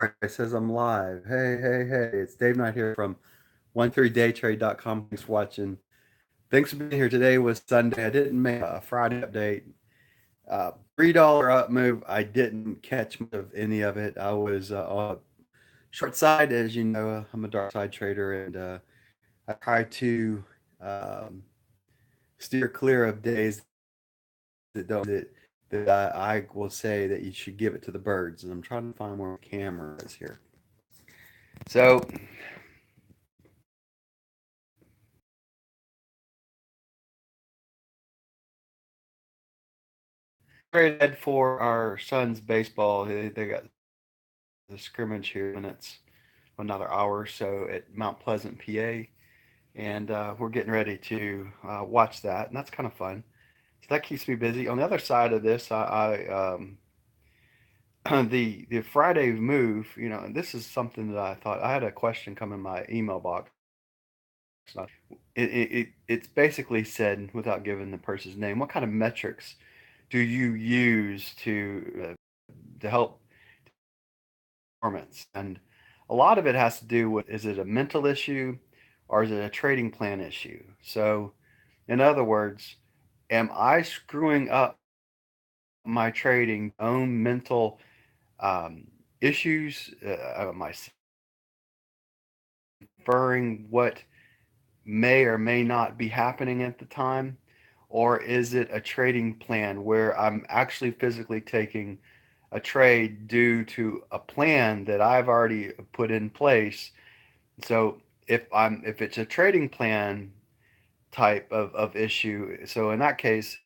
It says I'm live. Hey. It's Dave Knight here from 13daytrade.com. Thanks for watching. Thanks for being here. Today was Sunday. I didn't make a Friday update. $3 up move. I didn't catch much of any of it. I was on short side, as you know. I'm a dark side trader, and I try to um, steer clear of days that don't that I will say that you should give it to the birds. And I'm trying to find where my camera is here. So traded for our son's baseball. They got the scrimmage here in minutes, another hour or so at Mount Pleasant, PA, and we're getting ready to watch that, and that's kind of fun. So that keeps me busy. On the other side of this, the Friday move, and this is something that I thought I had a question come in my email box. It's basically said, without giving the person's name, what kind of metrics do you use to help performance? And a lot of it has to do with, is it a mental issue or is it a trading plan issue? So, in other words, am I screwing up my trading own mental issues? Am I inferring what may or may not be happening at the time? Or is it a trading plan where I'm actually physically taking a trade due to a plan that I've already put in place? So if it's a trading plan type of issue, so in that case,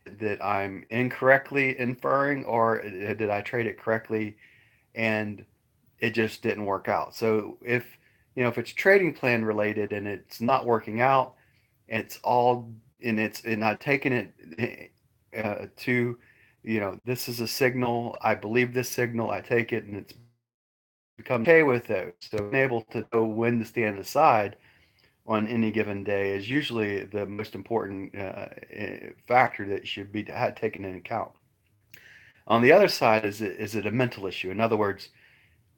that I'm incorrectly inferring, or did I trade it correctly and it just didn't work out? So if it's trading plan related and it's not working out, and it's all and I've taken it to, this is a signal. I believe this signal. I take it, and it's become okay with those. So being able to know when to stand aside on any given day is usually the most important factor that should be taken into account. On the other side, is it a mental issue? In other words,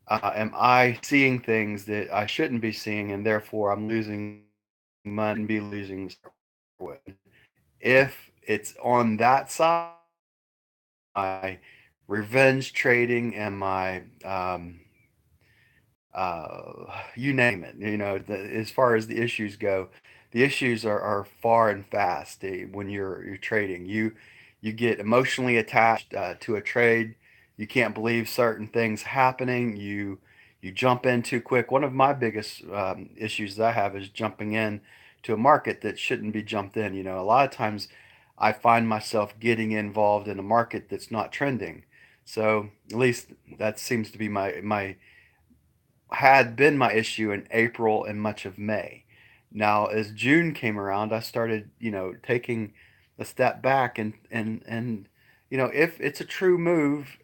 am I seeing things that I shouldn't be seeing, and therefore I'm losing money and be losing? If it's on that side, my revenge trading and my you name it. As far as the issues go, the issues are far and fast when you're trading. You get emotionally attached to a trade. You can't believe certain things happening. You jump in too quick. One of my biggest issues that I have is jumping in to a market that shouldn't be jumped in. A lot of times I find myself getting involved in a market that's not trending. So at least that seems to be my had been my issue in April and much of May. Now, as June came around, I started, taking a step back and if it's a true move,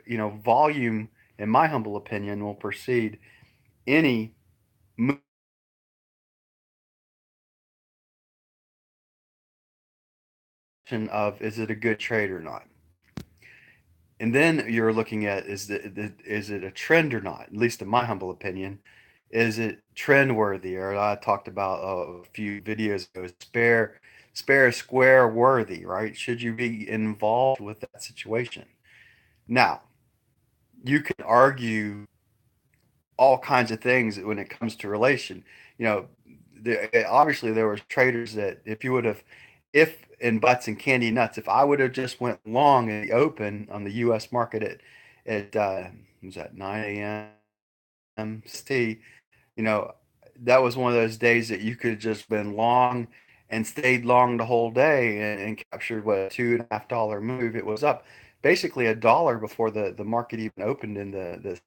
volume, in my humble opinion, will precede any motion of, is it a good trade or not? And then you're looking at, is it a trend or not? At least in my humble opinion, is it trend worthy? Or I talked about a few videos ago, spare square worthy, right? Should you be involved with that situation? Now, you can argue all kinds of things when it comes to relation. You know, obviously there was traders that if in butts and candy nuts, if I would have just went long in the open on the U.S. market at was that 9 a.m. CT, you know, that was one of those days that you could have just been long and stayed long the whole day and captured what, $2.50 move. It was up basically a dollar before the market even opened in the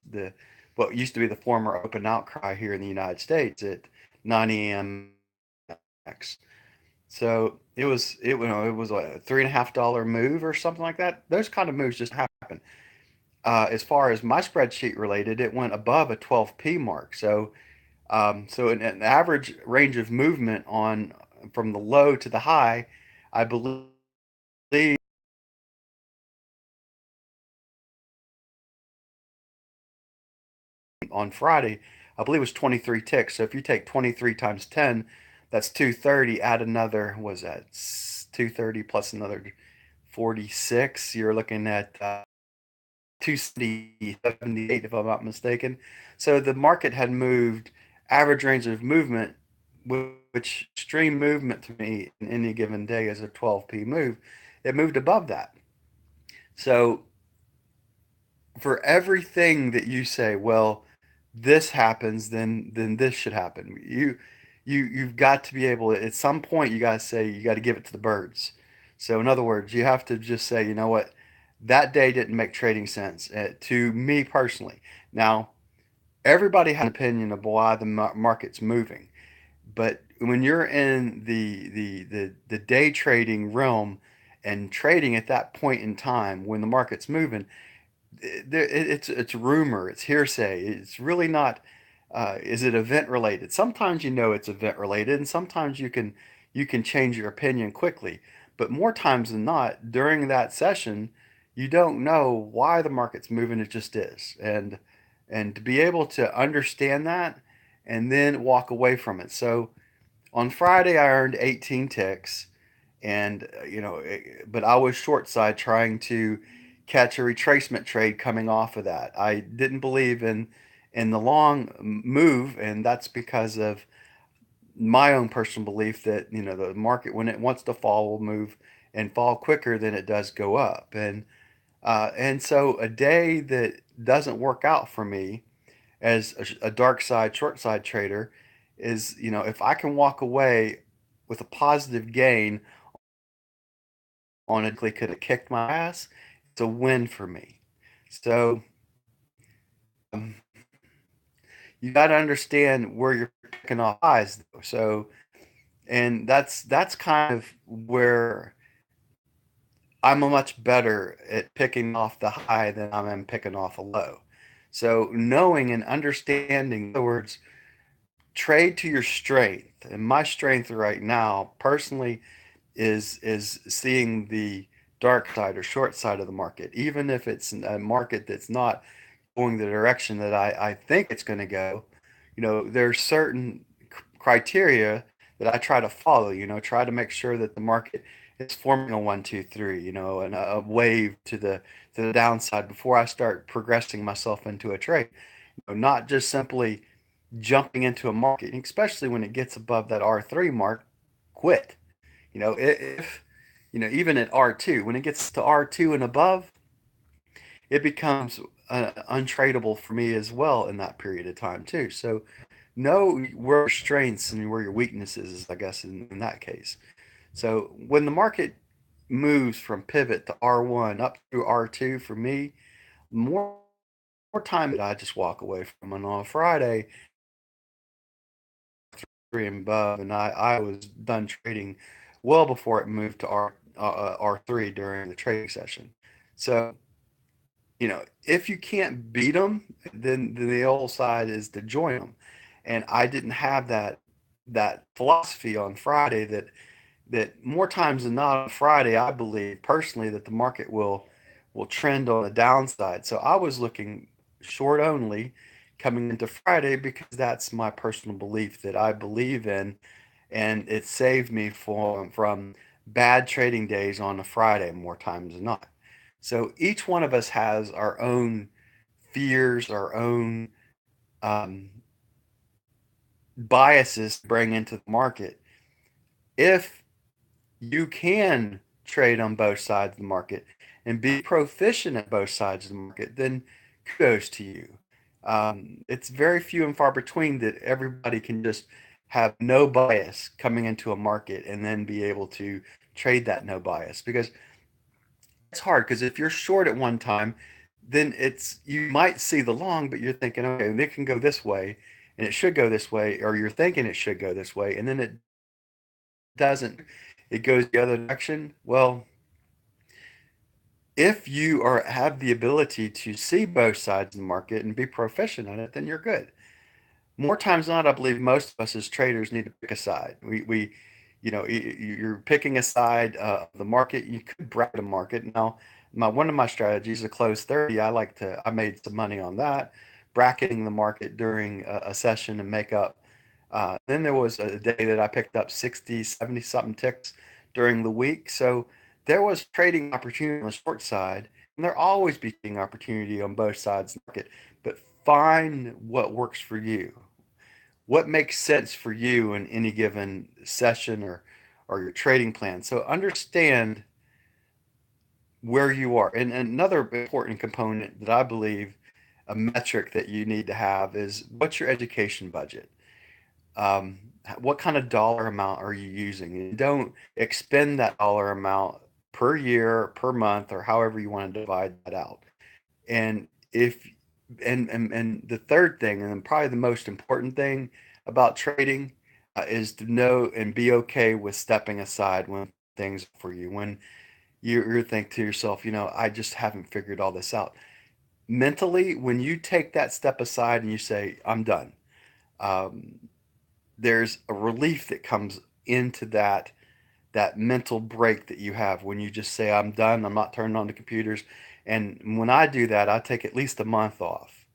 what used to be the former open outcry here in the United States at 9 a.m. So it was a $3.50 move or something like that. Those kind of moves just happen. As far as my spreadsheet related, it went above a 12p mark. So an average range of movement on from the low to the high, I believe on Friday, I believe it was 23 ticks. So if you take 23 times 10, that's 230. Add another, was that 230 plus another 46? You're looking at 278, if I'm not mistaken. So the market had moved, average range of movement, which extreme movement to me in any given day is a 12p move. It moved above that. So for everything that you say, well, this happens, then this should happen. You've got to be able to, at some point you got to say you got to give it to the birds. So in other words, you have to just say, you know what, that day didn't make trading sense to me personally. Now, everybody has an opinion of why the market's moving, but when you're in the day trading realm and trading at that point in time when the market's moving, it's rumor, it's hearsay. It's really not. Is it event related? Sometimes you know it's event related, and sometimes you can change your opinion quickly. But more times than not, during that session, you don't know why the market's moving. It just is, and to be able to understand that and then walk away from it. So on Friday, I earned 18 ticks, and but I was short side trying to catch a retracement trade coming off of that. I didn't believe in the long move, and that's because of my own personal belief that the market, when it wants to fall, will move and fall quicker than it does go up. And so a day that doesn't work out for me as a dark side short side trader is, if I can walk away with a positive gain on it, could have kicked my ass, it's a win for me. So um, you got to understand where you're picking off highs, though. So, and that's kind of where I'm a much better at picking off the high than I am picking off a low. So knowing and understanding, in other words, trade to your strength. And my strength right now, personally, is seeing the dark side or short side of the market, even if it's a market that's not going the direction that I think it's going to go. There's certain criteria that I try to follow. Try to make sure that the market is forming a 1, 2, 3, and a wave to the downside before I start progressing myself into a trade. Not just simply jumping into a market, especially when it gets above that R3 mark, quit. If even at R2, when it gets to R2 and above, it becomes untradeable for me as well in that period of time too. So know where your strengths and where your weaknesses is, I guess, in that case. So when the market moves from pivot to R1 up through R2 for me, more time that I just walk away from. And on Friday, three and above, and I was done trading well before it moved to R3 during the trading session. So if you can't beat them, then the old side is to join them. And I didn't have that philosophy on Friday, that more times than not on Friday, I believe personally that the market will trend on the downside. So I was looking short only coming into Friday because that's my personal belief that I believe in, and it saved me from bad trading days on a Friday more times than not. So each one of us has our own fears, our own um, biases to bring into the market. If you can trade on both sides of the market and be proficient at both sides of the market, then kudos to you. It's very few and far between that everybody can just have no bias coming into a market and then be able to trade that no bias, because it's hard. Because if you're short at one time, then you might see the long, but you're thinking, okay, it can go this way and it should go this way, or you're thinking it should go this way, and then it doesn't. It goes the other direction. Well, if you have the ability to see both sides of the market and be proficient at it, then you're good. More times than not, I believe most of us as traders need to pick a side. You're picking a side of the market. You could brag the market. Now, one of my strategies, a close 30, I made some money on that. bracketing the market during a session and make up. Then there was a day that I picked up 60, 70 something ticks during the week. So there was trading opportunity on the short side, and there always be trading opportunity on both sides of the market. But find what works for you. What makes sense for you in any given session or your trading plan. So understand where you are. And another important component that I believe a metric that you need to have is what's your education budget? Um, what kind of dollar amount are you using? And don't expend that dollar amount per year, per month, or however you want to divide that out. And if and the third thing, and probably the most important thing about trading, is to know and be okay with stepping aside when things for you. When you think to yourself, I just haven't figured all this out. Mentally, when you take that step aside and you say, I'm done, um, there's a relief that comes into that mental break that you have when you just say, I'm done, I'm not turning on the computers. And when I do that, I take at least a month off.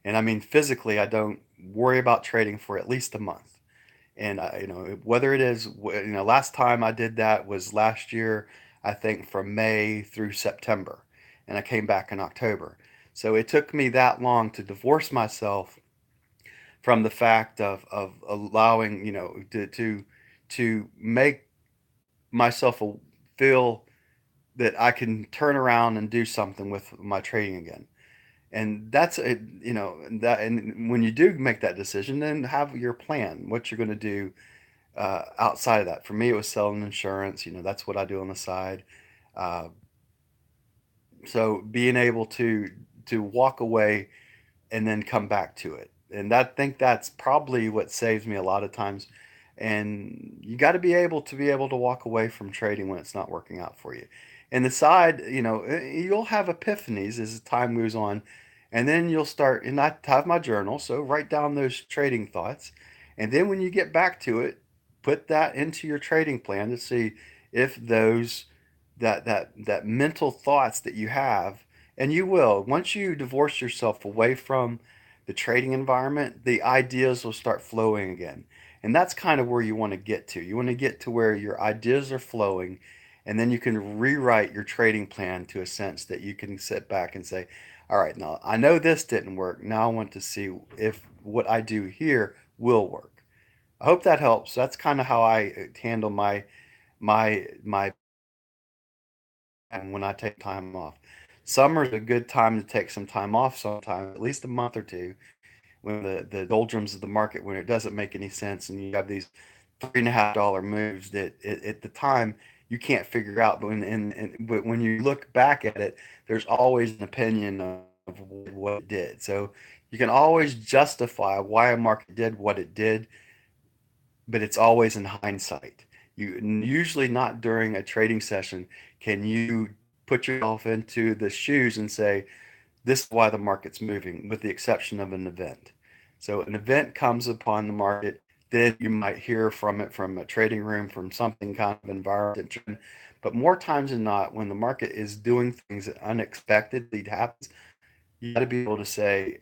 And I mean, physically, I don't worry about trading for at least a month. And whether it is, last time I did that was last year, I think from May through September, and I came back in October. So it took me that long to divorce myself from the fact of allowing, to make myself feel that I can turn around and do something with my trading again. And that's a, that, and when you do make that decision, then have your plan, what you're going to do outside of that. For me, it was selling insurance. That's what I do on the side. Uh, so being able to walk away and then come back to it, and that think that's probably what saves me a lot of times. And you got to be able to walk away from trading when it's not working out for you. And the side, you'll have epiphanies as time moves on, and then you'll start. And I have my journal, so write down those trading thoughts, and then when you get back to it, put that into your trading plan to see if those that mental thoughts that you have, and you will, once you divorce yourself away from the trading environment, the ideas will start flowing again. And that's kind of where you want to get to. You want to get to where your ideas are flowing, and then you can rewrite your trading plan to a sense that you can sit back and say, all right, now I know this didn't work. Now I want to see if what I do here will work. I hope that helps. That's kind of how I handle my and when I take time off. Summer's a good time to take some time off sometimes, at least a month or two, when the doldrums of the market, when it doesn't make any sense and you have these $3.50 moves that at the time you can't figure out. But but when you look back at it, there's always an opinion of what it did. So you can always justify why a market did what it did, but it's always in hindsight. You usually not during a trading session can you put yourself into the shoes and say, this is why the market's moving, with the exception of an event. So an event comes upon the market, then you might hear from it from a trading room, from something kind of environment. But more times than not, when the market is doing things that unexpectedly happens, you got to be able to say,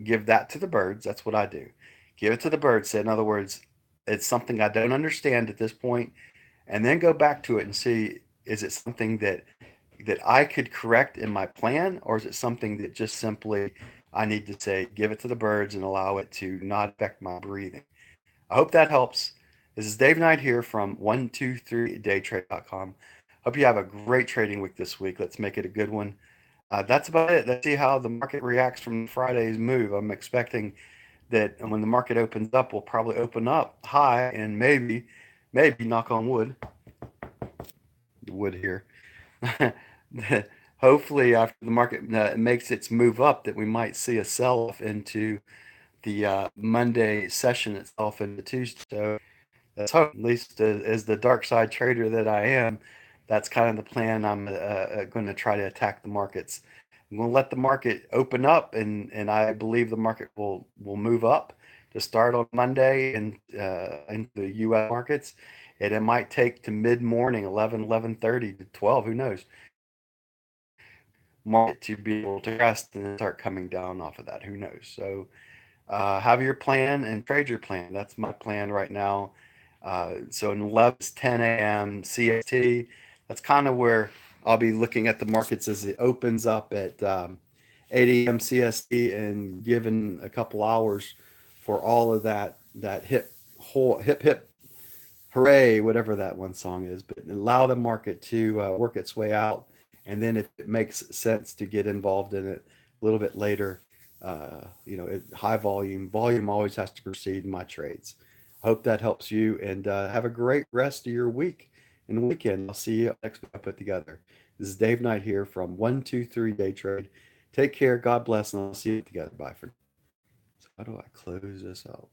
give that to the birds. That's what I do. Give it to the birds. Say, in other words, it's something I don't understand at this point, and then go back to it and see, is it something that I could correct in my plan, or is it something that just simply I need to say, give it to the birds and allow it to not affect my breathing? I hope that helps. This is Dave Knight here from 123daytrade.com. Hope you have a great trading week this week. Let's make it a good one. That's about it. Let's see how the market reacts from Friday's move. I'm expecting that when the market opens up, we'll probably open up high and maybe knock on wood here. Hopefully, after the market makes its move up, that we might see a sell-off into the Monday session itself into Tuesday. So that's hope. At least as the dark side trader that I am, that's kind of the plan. I'm going to try to attack the markets. I'm going to let the market open up, and I believe the market will move up to start on Monday and into the U.S. markets. And it might take to mid morning, 11, 11:30 to 12. Who knows? market to be able to rest and then start coming down off of that. Who knows? So have your plan and trade your plan. That's my plan right now. So in 11 is 10 a.m. CST. That's kind of where I'll be looking at the markets as it opens up at 8 a.m. CST, and given a couple hours for all of that hip hip hooray, whatever that one song is, but allow the market to work its way out. And then if it makes sense to get involved in it a little bit later, high volume always has to precede my trades. I hope that helps you, and have a great rest of your week and weekend. I'll see you next week I put together. This is Dave Knight here from 123 Day Trade. Take care. God bless, and I'll see you together. Bye for now. So how do I close this out?